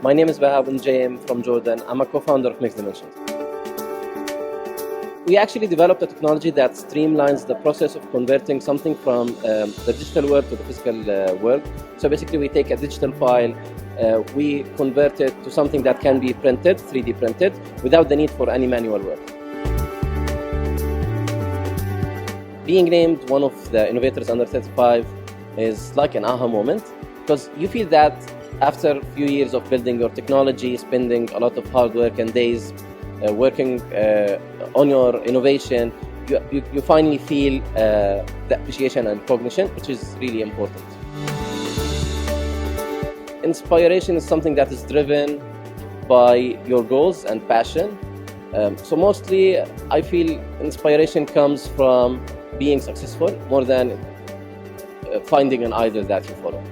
My name is Baha Nojaim from Jordan. I'm a co-founder of Mixed Dimensions. We actually developed a technology that streamlines the process of converting something from the digital world to the physical world. So basically we take a digital file, we convert it to something that can be printed, 3D printed, without the need for any manual work. Being named one of the Innovators Under 35 is like an aha moment, because you feel that after a few years of building your technology, spending a lot of hard work and days working on your innovation, you finally feel the appreciation and recognition, which is really important. Inspiration is something that is driven by your goals and passion. So mostly I feel inspiration comes from being successful more than finding an idol that you follow.